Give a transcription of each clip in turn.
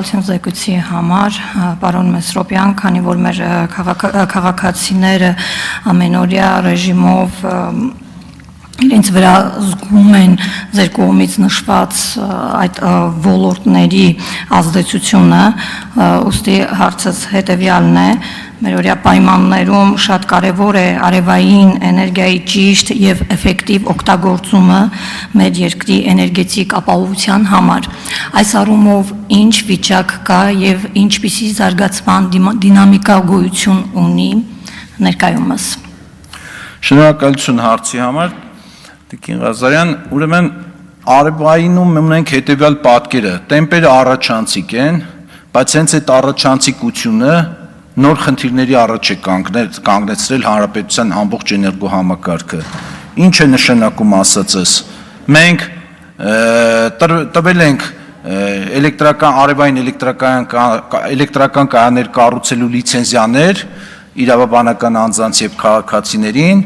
Շնորհակալություն զեկույցի համար, պարոն Մեսրոպյան, քանի որ մեր քաղաքացիները ամենօրյա ռեժիմով իրենց վրա զգում են ձեր կողմից նշված այդ ոլորտների ազդեցությունը, ուստի հարցս հետևյալն է, մեր օրյա պայմաններում շատ կարևոր է արևային էներգիայի ճիշտ եւ էֆեկտիվ օգտագործումը մեր երկրի էներգետիկ ապահովության համար։ Այս առումով ինչ վիճակ կա եւ ինչպիսի զարգացման դինամիկա գոյություն ունի ներկայումս։ Շնորհակալություն հարցի համար, Տիկին Ղազարյան, ուրեմն արևայինում ունենք հետևյալ պատկերը, տեմպերը առաջանցիկ են, բայց հենց այդ առաջանցիկությունը նոր խնդիրների առաջ է կանգնեցրել հանրապետության ամբողջ էներգոհամակարգը։ Ինչ է նշանակում ասածս։ Մենք տվել ենք արևային էլեկտրական կայաններ կառուցելու լիցենզիաներ իրավաբանական անձանց եւ քաղաքացիներին,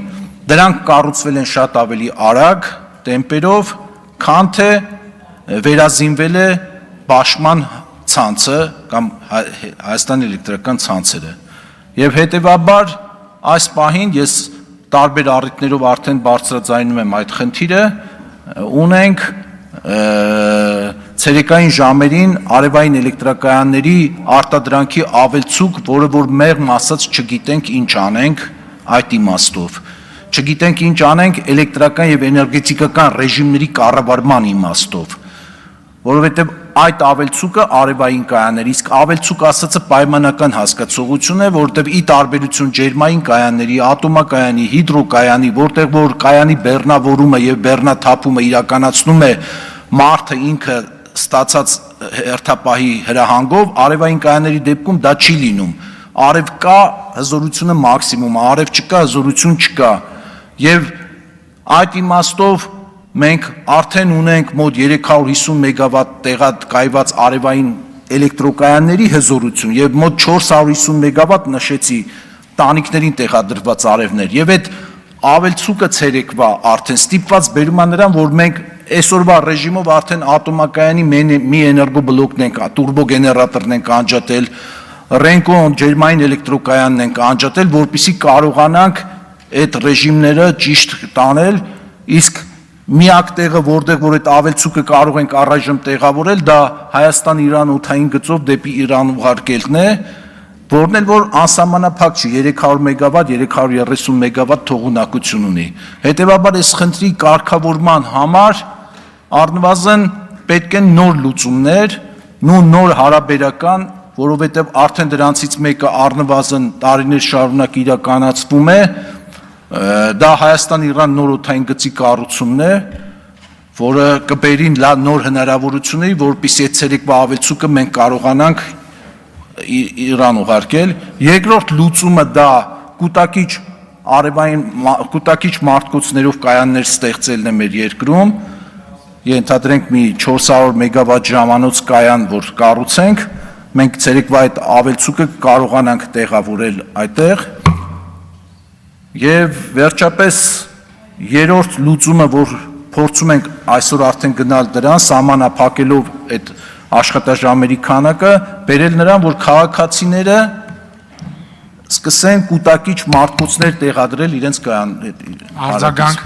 դրանք կառուցվել են շատ ավելի արագ տեմպերով, քան թե վերազինվել է բաշխման ցանցը կամ Հայաստանի էլեկտրական ցանցերը եւ հետեւաբար այս պահին ես տարբեր առիթներով արդեն բարձրաձայնում եմ այդ խնդիրը ունենք ցերեկային ժամերին արևային էլեկտրակայանների արտադրանքի ավելցուկ, որը որ մեղմ ասած չգիտենք ինչ անենք այդ իմաստով չգիտենք ինչ անենք էլեկտրական եւ էներգետիկական ռեժիմների կառավարման իմաստով որովհետեւ այդ ավելցուկը արևային կայաններ, իսկ ավելցուկ ասածը պայմանական հասկացողություն է, որտեղ ի տարբերություն ջերմային կայանների, ատոմակայանի, հիդրոկայանի, որտեղ որ կայանի բեռնավորումը եւ բեռնաթափումը իրականացնում է մարդը ինքը ստացած հերթապահի հրահանգով, արևային կայանների դեպքում դա չի լինում։ Արև կա, հզորությունը մաքսիմում, արև չկա, հզորություն չկա։ Եվ այդ իմաստով մենք արդեն ունենք մոտ 350 մեգավատ տեղակայված արևային էլեկտրոկայանների հզորություն եւ մոտ 450 մեգավատ նշեցի տանիքներին տեղադրված արևներ եւ այդ ավելցուկը ցերեկվա արդեն ստիպված բերում է նրան, որ մենք այսօրվա ռեժիմով արդեն ատոմակայանի մի էներգոբլոկն ենք, տուրբոգեներատորն ենք անջատել, Ռենկոն ջերմային էլեկտրոկայանն ենք անջատել, որպեսզի կարողանանք այդ ռեժիմները ճիշտ տանել, իսկ միակ տեղը, որտեղ որ այդ ավելցուկը կարող ենք առայժմ տեղավորել, դա Հայաստան-Իրան օդային գծով դեպի Իրան ուղարկելն է, որն էլ որ անսահմանափակ չի, 300 մեգավատ, 330 մեգավատ թողունակություն ունի։ Հետևաբար այս խնդրի կարգավորման համար առնվազն պետք են նոր լուծումներ, նոր հարաբերական, որովհետև արդեն դրանցից մեկը առնվազն տարիներ շարունակ իրականացվում է, դա Հայաստան-Իրան նոր օդային գծի կառուցումն է, որը կբերի նոր հնարավորությունների, որպեսզի այդ ցերեկվա ավելցուկը մենք կարողանանք Իրան ուղարկել։ Երկրորդ լուծումը դա կուտակիչ մարտկոցներով կայաններ ստեղծելն է մեր երկրում, ենթադրենք մի 400 մեգավատ ժամանոց կայան, որ կառուցենք, մենք ցերեկվա այդ ավելցուկը կարողանանք տեղավորել այդտեղ։ Եվ վերջապես երրորդ լուծումը, որ փորձում ենք այսօր արդեն գնալ դրան, սահմանափակելով այդ աշխատաժամերի քանակը, բերել նրան, որ քաղաքացիները սկսեն կուտակիչ մարտկոցներ տեղադրել իրենց արձագանք։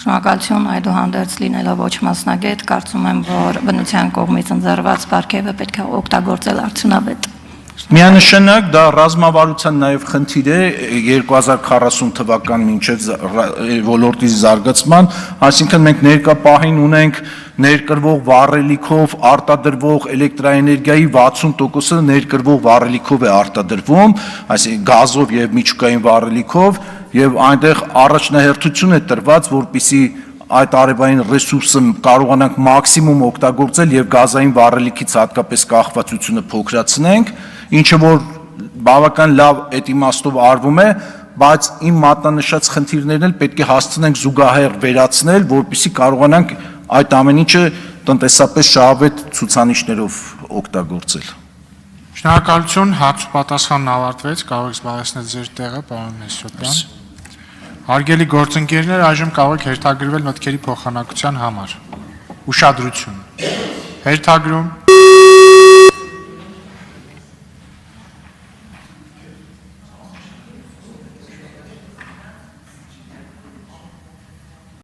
Շնորհակալություն, այդուհանդերձ լինելով ոչ մասնագետ, կարծում եմ, որ բնության կողմից ընձեռված պարգևը պետք է օգտագործել արդյունավետ։ Միանշանակ դա ռազմավարության նաև խնդիր է 2040 թվական մինչև ոլորտի զարգացման, այսինքն մենք ներկա պահին ունենք ներկրվող վառելիքով արտադրվող էլեկտրաէներգիայի 60%-ը ներկրվող վառելիքով է արտադրվում, այսինքն գազով եւ միջուկային վառելիքով, եւ այնտեղ առաջնահերթություն է տրված, որպեսզի այդ արևային ռեսուրսը կարողանանք մաքսիմում օգտագործել եւ գազային վառելիքից հատկապես կախվածությունը փոքրացնենք, ինչը որ բավական լավ այդ իմաստով արվում է, բայց իմ մատնանշած խնդիրներն էլ պետք է հասցնենք զուգահեռ վերացնել, որպեսզի կարողանանք այդ ամեն ինչը տնտեսապես շահավետ ցուցանիշներով օգտագործել։ Շնորհակալություն, հարց ու պատասխանն ավարտվեց, կարող եք զբաղեցնել ձեր տեղը, պարոն Մեսրոպյան։ Հարգելի գործընկերներ, այժմ կարող եք հերթագրվել մտքերի փոխանակության համար։ Ուշադրություն։ Հերթագրում։